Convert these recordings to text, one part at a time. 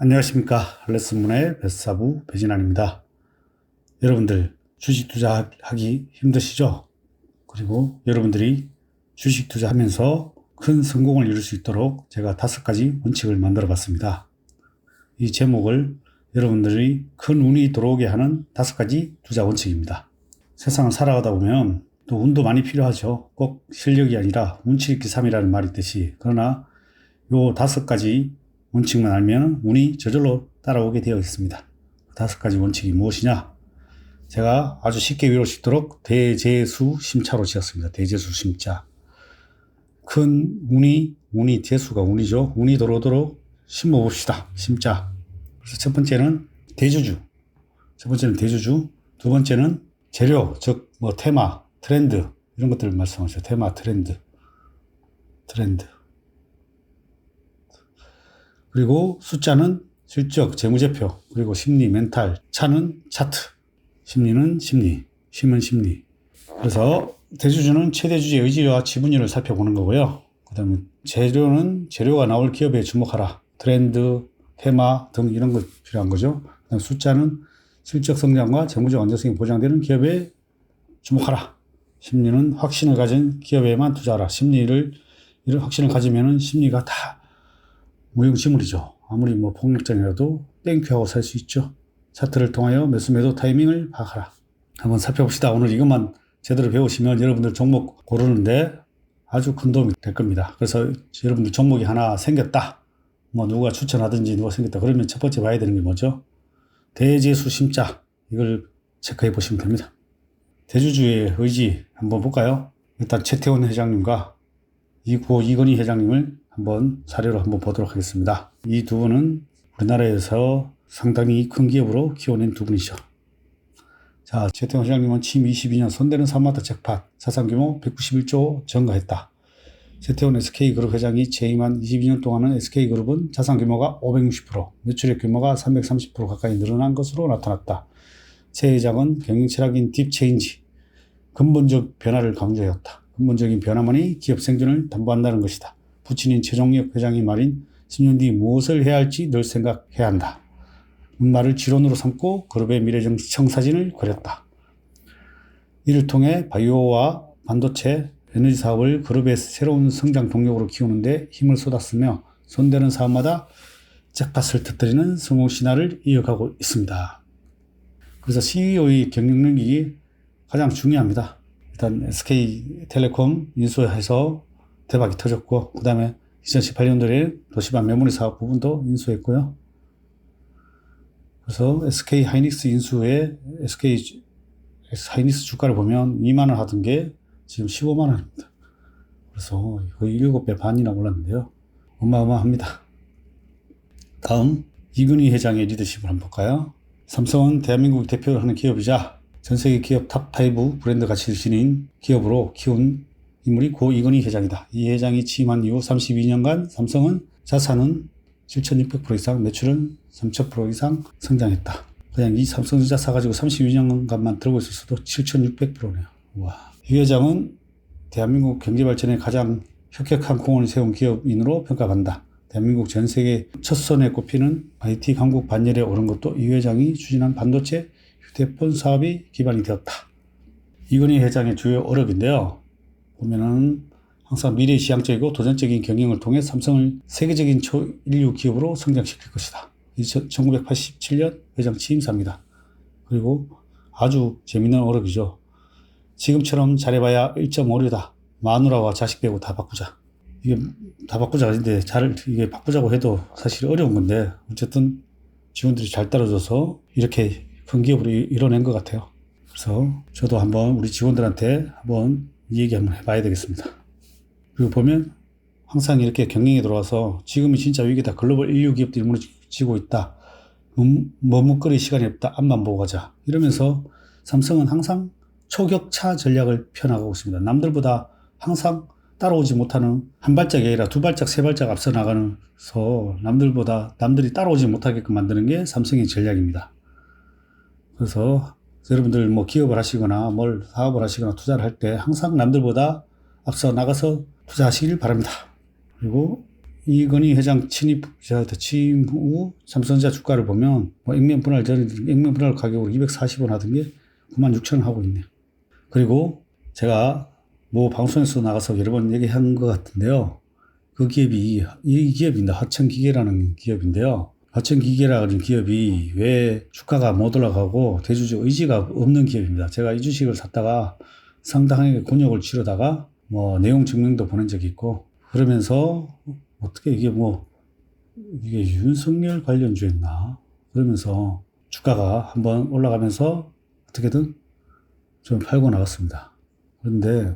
안녕하십니까. 레슨문의 베스사부 배진환입니다. 여러분들 주식 투자하기 힘드시죠? 그리고 여러분들이 주식 투자하면서 큰 성공을 이룰 수 있도록 제가 5가지 원칙을 만들어 봤습니다. 이 제목을 여러분들이 큰 운이 들어오게 하는 5가지 투자 원칙입니다. 세상을 살아가다 보면 또 운도 많이 필요하죠. 꼭 실력이 아니라 운치 있기 3이라는 말이 있듯이. 그러나 요 5가지 원칙만 알면 운이 저절로 따라오게 되어 있습니다. 5가지 원칙이 무엇이냐? 제가 아주 쉽게 외울 수 있도록 대재수심차로 지었습니다. 대재수심차. 큰 운이 대수가 운이죠. 운이 들어오도록 심어봅시다. 심자. 그래서 첫 번째는 대주주. 두 번째는 재료, 즉 테마, 트렌드 이런 것들을 말씀하죠. 테마, 트렌드. 그리고 숫자는 실적, 재무제표, 그리고 심리, 멘탈, 차는 차트, 심리는 심리, 힘은 심리. 그래서 대주주는 최대 주주의 의지와 지분율을 살펴보는 거고요. 그 다음에 재료는 재료가 나올 기업에 주목하라. 트렌드, 테마 등 이런 것 필요한 거죠. 그 다음에 숫자는 실적 성장과 재무적 안정성이 보장되는 기업에 주목하라. 심리는 확신을 가진 기업에만 투자하라. 이런 확신을 가지면은 심리가 다 무용지물이죠. 아무리 폭력전이라도 땡큐하고 살 수 있죠. 차트를 통하여 매수 매도 타이밍을 파악하라. 한번 살펴봅시다. 오늘 이것만 제대로 배우시면 여러분들 종목 고르는데 아주 큰 도움이 될 겁니다. 그래서 여러분들 종목이 하나 생겼다. 누가 추천하든지 누가 생겼다. 그러면 첫 번째 봐야 되는 게 뭐죠? 대재수심자. 이걸 체크해 보시면 됩니다. 대주주의 의지 한번 볼까요? 일단 최태원 회장님과 이건희 회장님을 한번 사례로 한번 보도록 하겠습니다. 이 두 분은 우리나라에서 상당히 큰 기업으로 키워낸 두 분이죠. 자, 최태원 회장님은 취임 22년 손대는 사업마다 잭팟, 자산규모 191조 증가했다. 최태원 SK그룹 회장이 재임한 22년 동안은 SK그룹은 자산규모가 560%, 매출액 규모가 330% 가까이 늘어난 것으로 나타났다. 최 회장은 경영 철학인 딥체인지, 근본적 변화를 강조해왔다. 근본적인 변화만이 기업 생존을 담보한다는 것이다. 부친인 최종혁 회장이 말인 10년 뒤 무엇을 해야 할지 늘 생각해야 한다. 말을 지론으로 삼고 그룹의 미래 청사진을 그렸다. 이를 통해 바이오와 반도체, 에너지 사업을 그룹의 새로운 성장 동력으로 키우는데 힘을 쏟았으며 손대는 사업마다 잭팟을 터뜨리는 성공 신화를 이어가고 있습니다. 그래서 CEO의 경영력이 가장 중요합니다. 일단 SK텔레콤 인수해서 대박이 터졌고, 그 다음에 2018년도에 도시반 메모리 사업 부분도 인수했고요. 그래서 SK 하이닉스 인수에 SK 하이닉스 주가를 보면 2만원 하던 게 지금 15만원입니다. 그래서 거의 7배 반이나 올랐는데요. 어마어마합니다. 다음, 이건희 회장의 리더십을 한번 볼까요? 삼성은 대한민국 대표를 하는 기업이자 전 세계 기업 탑5 브랜드 가치를 지닌 기업으로 키운 인물이 고 이건희 회장이다. 이 회장이 취임한 이후 32년간 삼성은 자산은 7,600% 이상, 매출은 3,000% 이상 성장했다. 그냥 이 삼성전자 사가지고 32년간만 들고 있었어도 7,600%네요. 와. 이 회장은 대한민국 경제발전에 가장 혁혁한 공헌을 세운 기업인으로 평가받는다. 대한민국 전 세계 첫 손에 꼽히는 IT 강국 반열에 오른 것도 이 회장이 추진한 반도체 휴대폰 사업이 기반이 되었다. 이건희 회장의 주요 어렵인데요. 보면은 항상 미래지향적이고 도전적인 경영을 통해 삼성을 세계적인 초인류 기업으로 성장시킬 것이다. 1987년 회장 취임사입니다. 그리고 아주 재밌는 어록이죠. 지금처럼 잘해봐야 1.5류다. 마누라와 자식 빼고 다 바꾸자. 이게 다 바꾸자 하는데 이게 바꾸자고 해도 사실 어려운 건데 어쨌든 직원들이 잘 따라줘서 이렇게 큰 기업으로 이뤄낸 것 같아요. 그래서 저도 한번 우리 직원들한테 한번 이 얘기 한번 해봐야 되겠습니다. 그리고 보면 항상 이렇게 경영에 들어와서 지금이 진짜 위기다. 글로벌 인류 기업들이 무너지고 있다. 머뭇거릴 시간이 없다. 앞만 보고 가자. 이러면서 삼성은 항상 초격차 전략을 펴나가고 있습니다. 남들보다 항상 따라오지 못하는 한 발짝이 아니라 두 발짝, 세 발짝 앞서 나가면서 남들이 따라오지 못하게끔 만드는 게 삼성의 전략입니다. 그래서 여러분들 기업을 하시거나 사업을 하시거나 투자를 할 때 항상 남들보다 앞서 나가서 투자하시길 바랍니다. 그리고 이건희 회장 취임 후 삼성전자 주가를 보면 뭐 액면 분할 가격으로 240원 하던 게 96,000원 하고 있네요. 그리고 제가 뭐 방송에서 나가서 여러 번 얘기한 것 같은데요. 그 기업이 이 기업인데 하천기계라는 기업인데요. 하천기계라는 기업이 왜 주가가 못 올라가고 대주주 의지가 없는 기업입니다. 제가 이 주식을 샀다가 상당하게 곤욕을 치르다가 뭐 내용 증명도 보낸 적이 있고 그러면서 어떻게 이게 윤석열 관련주였나 그러면서 주가가 한번 올라가면서 어떻게든 좀 팔고 나갔습니다. 그런데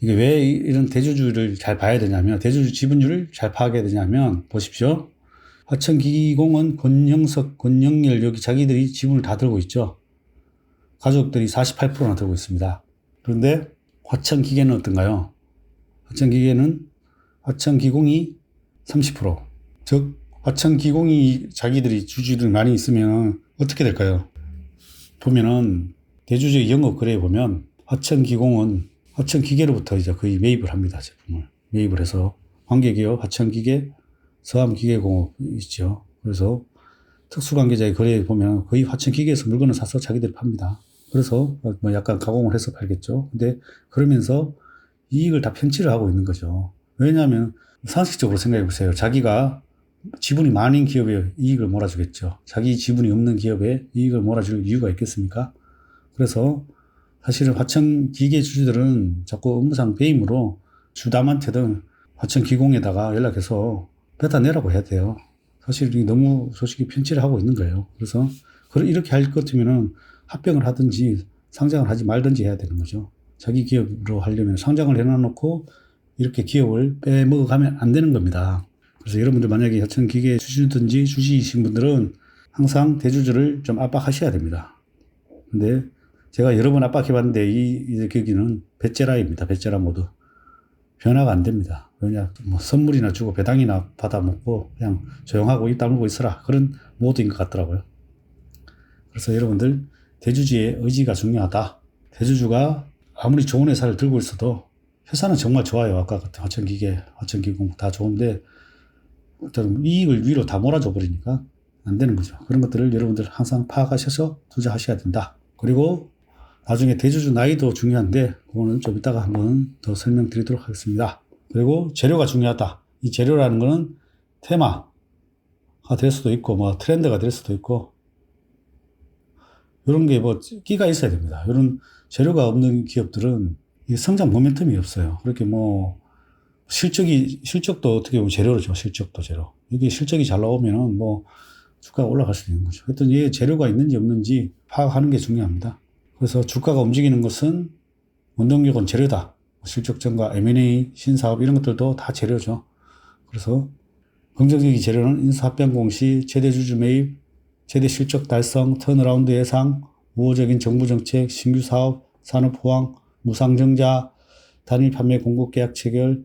이게 왜 이런 대주주를 잘 봐야 되냐면 대주주 지분율을 잘 파악해야 되냐면 보십시오. 화천기공은 권형석, 권영열 여기 자기들이 지분을 다 들고 있죠. 가족들이 48%나 들고 있습니다. 그런데 화천기계는 어떤가요? 화천기공이 30%. 즉 화천기공이 자기들이 주주들 많이 있으면 어떻게 될까요? 보면은 대주주의 영업거래에 보면 화천기공은 화천기계로부터 이제 거의 매입을 합니다. 제품을 매입을 해서 관계기업 화천기계, 서암기계공업 있죠. 그래서 특수관계자의 거래에 보면 거의 화천기계에서 물건을 사서 자기들이 팝니다. 그래서 뭐 약간 가공을 해서 팔겠죠. 근데 그러면서 이익을 다 편취를 하고 있는 거죠. 왜냐하면 상식적으로 생각해 보세요. 자기가 지분이 많은 기업에 이익을 몰아주겠죠. 자기 지분이 없는 기업에 이익을 몰아줄 이유가 있겠습니까? 그래서 사실은 화천기계 주주들은 자꾸 업무상 배임으로 주담한테든 화천기공에다가 연락해서 뱉어내라고 해야 돼요. 사실 너무 솔직히 편취를 하고 있는 거예요. 그래서 이렇게 할 것 같으면은 합병을 하든지 상장을 하지 말든지 해야 되는 거죠. 자기 기업으로 하려면 상장을 해놔놓고 이렇게 기업을 빼먹어가면 안 되는 겁니다. 그래서 여러분들 만약에 화천기계 주주든지 주주이신 분들은 항상 대주주를 좀 압박하셔야 됩니다. 근데 제가 여러 번 압박해봤는데 이 기기는 배째라입니다. 배째라 모두. 변화가 안 됩니다. 왜냐, 선물이나 주고 배당이나 받아먹고 그냥 조용하고 입 다물고 있어라. 그런 모드인 것 같더라고요. 그래서 여러분들 대주주의 의지가 중요하다. 대주주가 아무리 좋은 회사를 들고 있어도 회사는 정말 좋아요. 아까 같은 화천기계, 화천기공 다 좋은데 이익을 위로 다 몰아줘 버리니까 안 되는 거죠. 그런 것들을 여러분들 항상 파악하셔서 투자하셔야 된다. 그리고 나중에 대주주 나이도 중요한데 그거는 좀 이따가 한번 더 설명드리도록 하겠습니다. 그리고 재료가 중요하다. 이 재료라는 거는 테마가 될 수도 있고 뭐 트렌드가 될 수도 있고 이런 게 끼가 있어야 됩니다. 이런 재료가 없는 기업들은 성장 모멘텀이 없어요. 그렇게 실적도 어떻게 보면 재료죠. 실적도 재료. 이게 실적이 잘 나오면은 주가가 올라갈 수 있는 거죠. 하여튼 얘 재료가 있는지 없는지 파악하는 게 중요합니다. 그래서 주가가 움직이는 것은 원동력은 재료다. 실적 증가, M&A, 신사업 이런 것들도 다 재료죠. 그래서 긍정적인 재료는 인수합병 공시, 최대 주주 매입, 최대 실적 달성, 턴어라운드 예상, 우호적인 정부 정책, 신규 사업, 산업 호황, 무상증자, 단일 판매 공급 계약 체결,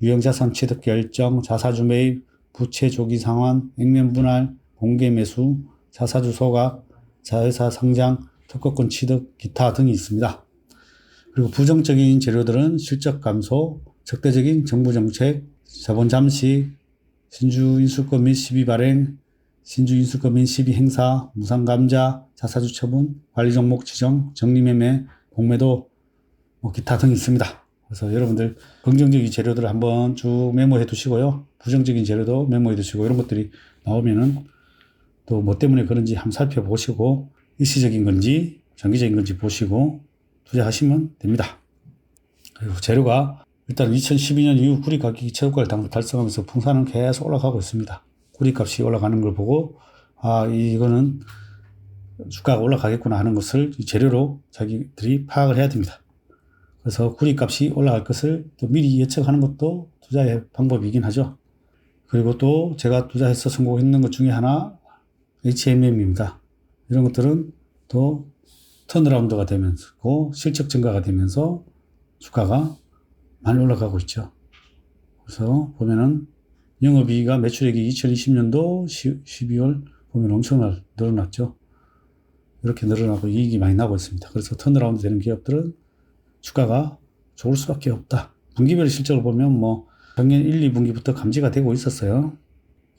유형자산 취득 결정, 자사주 매입, 부채 조기 상환, 액면 분할, 공개 매수, 자사주 소각, 자회사 상장, 특허권 취득, 기타 등이 있습니다. 그리고 부정적인 재료들은 실적 감소, 적대적인 정부 정책, 자본 잠식, 신주 인수권 및 시비 발행, 신주 인수권 및 시비 행사, 무상 감자, 자사주 처분, 관리 종목 지정, 정리 매매, 공매도, 기타 등이 있습니다. 그래서 여러분들 긍정적인 재료들을 한번 쭉 메모해 두시고요. 부정적인 재료도 메모해 두시고 이런 것들이 나오면은 또 뭐 때문에 그런지 한번 살펴보시고 일시적인 건지 장기적인 건지 보시고 투자하시면 됩니다. 그리고 재료가 일단 2012년 이후 구리 가격이 최고가를 달성하면서 풍산은 계속 올라가고 있습니다. 구리 값이 올라가는 걸 보고 이거는 주가가 올라가겠구나 하는 것을 재료로 자기들이 파악을 해야 됩니다. 그래서 구리 값이 올라갈 것을 또 미리 예측하는 것도 투자의 방법이긴 하죠. 그리고 또 제가 투자해서 성공했는 것 중에 하나 HMM입니다. 이런 것들은 또 턴어라운드가 되면서 실적 증가가 되면서 주가가 많이 올라가고 있죠. 그래서 보면은 영업이익과 매출액이 2020년도 12월 보면 엄청나게 늘어났죠. 이렇게 늘어나고 이익이 많이 나고 있습니다. 그래서 턴어라운드 되는 기업들은 주가가 좋을 수밖에 없다. 분기별 실적을 보면 작년 1, 2분기부터 감지가 되고 있었어요.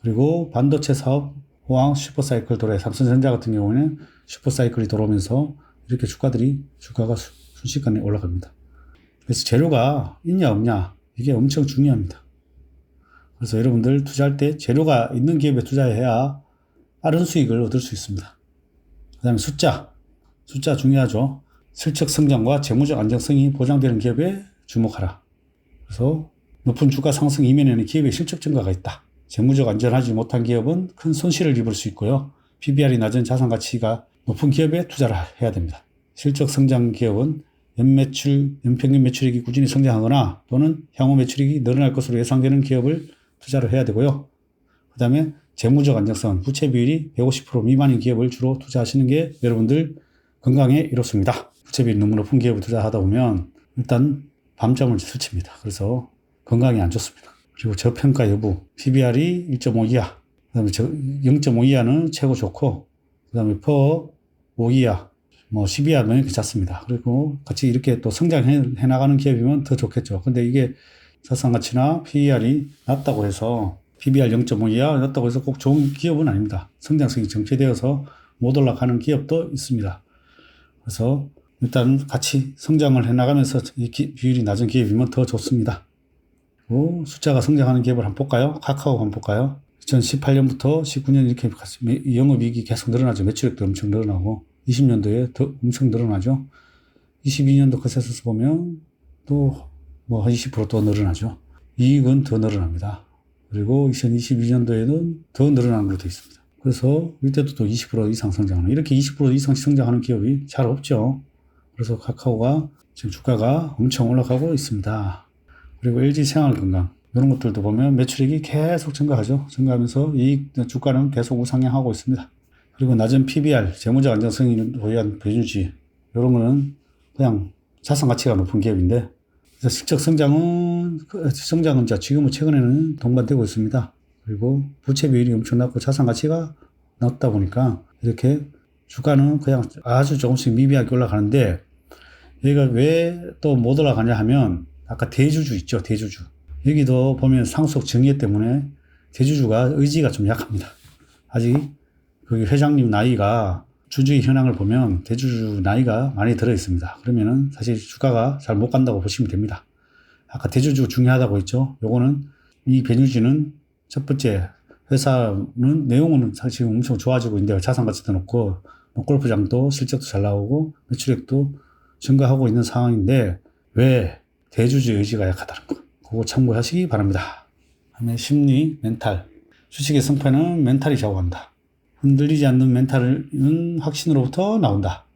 그리고 반도체 사업 호황 슈퍼사이클 도래, 삼성전자 같은 경우는 슈퍼사이클이 들어오면서 이렇게 주가가 순식간에 올라갑니다. 그래서 재료가 있냐 없냐 이게 엄청 중요합니다. 그래서 여러분들 투자할 때 재료가 있는 기업에 투자해야 빠른 수익을 얻을 수 있습니다. 그 다음에 숫자 중요하죠. 실적 성장과 재무적 안정성이 보장되는 기업에 주목하라. 그래서 높은 주가 상승 이면에는 기업의 실적 증가가 있다. 재무적 안전하지 못한 기업은 큰 손실을 입을 수 있고요. PBR이 낮은 자산 가치가 높은 기업에 투자를 해야 됩니다. 실적 성장 기업은 연평균 매출액이 꾸준히 성장하거나 또는 향후 매출액이 늘어날 것으로 예상되는 기업을 투자를 해야 되고요. 그 다음에 재무적 안정성, 부채 비율이 150% 미만인 기업을 주로 투자하시는 게 여러분들 건강에 이롭습니다. 부채 비율이 너무 높은 기업을 투자하다 보면 일단 밤잠을 설칩니다. 그래서 건강에 안 좋습니다. 그리고 저평가 여부, PBR이 1.5 이하, 그 다음에 0.5 이하는 최고 좋고, 그 다음에 퍼 5 이하, 10 이하면 괜찮습니다. 그리고 같이 이렇게 또 성장해 나가는 기업이면 더 좋겠죠. 근데 이게 자산가치나 PER이 낮다고 해서 PBR 0.5 이하 낮다고 해서 꼭 좋은 기업은 아닙니다. 성장성이 정체되어서 못 올라가는 기업도 있습니다. 그래서 일단 같이 성장을 해나가면서 이 비율이 낮은 기업이면 더 좋습니다. 그리고 숫자가 성장하는 기업을 한번 볼까요? 카카오 한번 볼까요? 2018년부터 19년 이렇게 영업이익이 계속 늘어나죠. 매출액도 엄청 늘어나고 20년도에 더 엄청 늘어나죠. 22년도 컨센서스 보면 또 뭐 한 20% 더 늘어나죠. 이익은 더 늘어납니다. 그리고 2022년도에는 더 늘어나는 걸로 되어 있습니다. 그래서 이때도 또 20% 이상 성장하는, 이렇게 20% 이상 성장하는 기업이 잘 없죠. 그래서 카카오가 지금 주가가 엄청 올라가고 있습니다. 그리고 LG 생활건강 이런 것들도 보면 매출액이 계속 증가하죠. 증가하면서 주가는 계속 우상향하고 있습니다. 그리고 낮은 PBR, 재무적 안정성이 보유한 배주지 이런 거는 그냥 자산 가치가 높은 기업인데, 그래서 실적 성장은 지금은 최근에는 동반되고 있습니다. 그리고 부채 비율이 엄청 낮고 자산 가치가 낮다 보니까 이렇게 주가는 그냥 아주 조금씩 미비하게 올라가는데, 여기가 왜 또 못 올라가냐 하면 아까 대주주 있죠. 대주주. 여기도 보면 상속 증여 때문에 대주주가 의지가 좀 약합니다. 아직 그 회장님 나이가, 주주의 현황을 보면 대주주 나이가 많이 들어 있습니다. 그러면은 사실 주가가 잘 못 간다고 보시면 됩니다. 아까 대주주 중요하다고 했죠. 요거는 이 배주주는 첫 번째 회사는 내용은 사실 엄청 좋아지고 있는데 자산 가치도 높고 골프장도 실적도 잘 나오고 매출액도 증가하고 있는 상황인데 왜 대주주의 의지가 약하다는 거, 그거 참고하시기 바랍니다. 다음에 심리, 멘탈. 주식의 승패는 멘탈이 좌우한다. 흔들리지 않는 멘탈은 확신으로부터 나온다.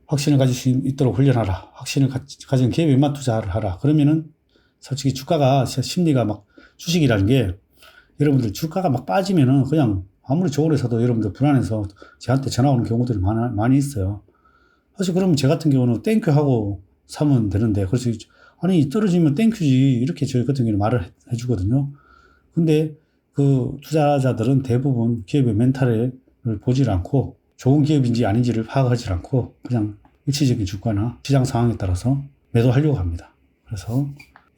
확신을 가질 수 있도록 훈련하라. 확신을 가진 기업에만 투자를 하라. 그러면은 솔직히 주가가, 심리가 막, 주식이라는 게 여러분들 주가가 막 빠지면은 그냥 아무리 저오래 사도 여러분들 불안해서 저한테 전화 오는 경우들이 많이 있어요. 사실 그러면 저 같은 경우는 땡큐 하고 사면 되는데, 그래서 아니 떨어지면 땡큐지 이렇게 저희 같은 경우는 말을 해주거든요. 근데 그 투자자들은 대부분 기업의 멘탈을 보질 않고 좋은 기업인지 아닌지를 파악하지 않고 그냥 일시적인 주가나 시장 상황에 따라서 매도하려고 합니다. 그래서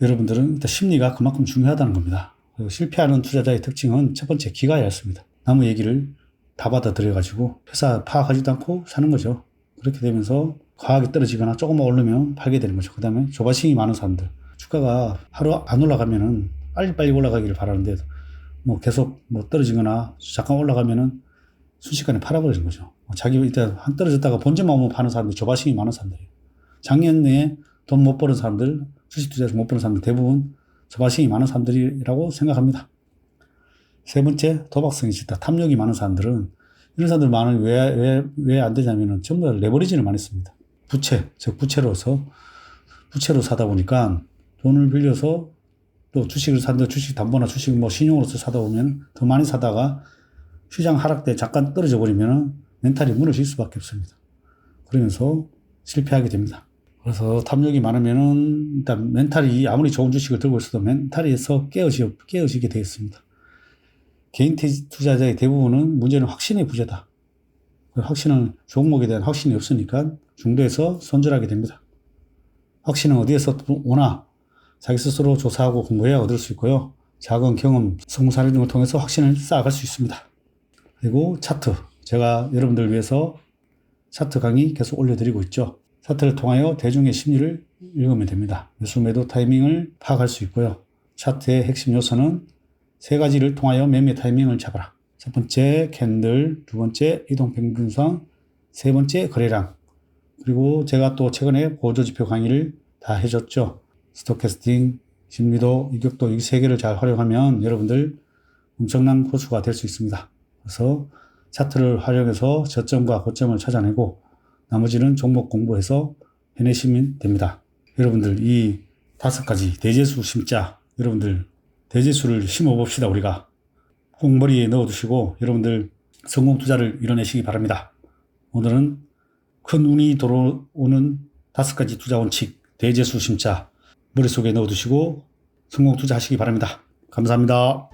여러분들은 일단 심리가 그만큼 중요하다는 겁니다. 그리고 실패하는 투자자의 특징은 첫 번째, 기가 얇습니다. 남의 얘기를 다 받아들여가지고 회사 파악하지도 않고 사는 거죠. 그렇게 되면서 과하게 떨어지거나 조금만 오르면 팔게 되는 거죠. 그 다음에 조바심이 많은 사람들, 주가가 하루 안 올라가면은 빨리빨리 올라가기를 바라는데 뭐 계속 뭐 떨어지거나 잠깐 올라가면은 순식간에 팔아버리는 거죠. 자기 일단 한 떨어졌다가 본전만 오면 파는 사람들, 조바심이 많은 사람들이에요. 작년에 돈 못 버는 사람들, 주식 투자에서 못 버는 사람들 대부분 조바심이 많은 사람들이라고 생각합니다. 세 번째, 도박성이 짙다. 탐욕이 많은 사람들은, 이런 사람들 많은 왜 안 되냐면은 전부 다 레버리지를 많이 씁니다. 부채로 사다 보니까 돈을 빌려서 또 주식을 산다, 주식 담보나 주식 뭐 신용으로서 사다 보면 더 많이 사다가 시장 하락 때 잠깐 떨어져 버리면 멘탈이 무너질 수밖에 없습니다. 그러면서 실패하게 됩니다. 그래서 탐욕이 많으면은 일단 멘탈이 아무리 좋은 주식을 들고 있어도 멘탈에서 깨어지게 되어 있습니다. 개인 투자자의 대부분은 문제는 확신의 부재다. 확신은 종목에 대한 확신이 없으니까 중도에서 손절하게 됩니다. 확신은 어디에서 오나? 자기 스스로 조사하고 공부해야 얻을 수 있고요. 작은 경험, 성공 사례 등을 통해서 확신을 쌓아갈 수 있습니다. 그리고 차트. 제가 여러분들을 위해서 차트 강의 계속 올려드리고 있죠. 차트를 통하여 대중의 심리를 읽으면 됩니다. 매수 매도 타이밍을 파악할 수 있고요. 차트의 핵심 요소는 세 가지를 통하여 매매 타이밍을 잡아라. 첫 번째 캔들, 두 번째 이동평균선, 세 번째 거래량. 그리고 제가 또 최근에 보조지표 강의를 다 해줬죠. 스토캐스팅, 심리도, 이격도 이 세 개를 잘 활용하면 여러분들 엄청난 호수가 될 수 있습니다. 그래서 차트를 활용해서 저점과 고점을 찾아내고 나머지는 종목 공부해서 해내시면 됩니다. 여러분들 이 5가지 대재수 심자, 여러분들 대재수를 심어봅시다. 우리가 꼭 머리에 넣어두시고 여러분들 성공 투자를 이뤄내시기 바랍니다. 오늘은 큰 운이 들어오는 5가지 투자 원칙 대재수 심자 머릿속에 넣어두시고 성공 투자하시기 바랍니다. 감사합니다.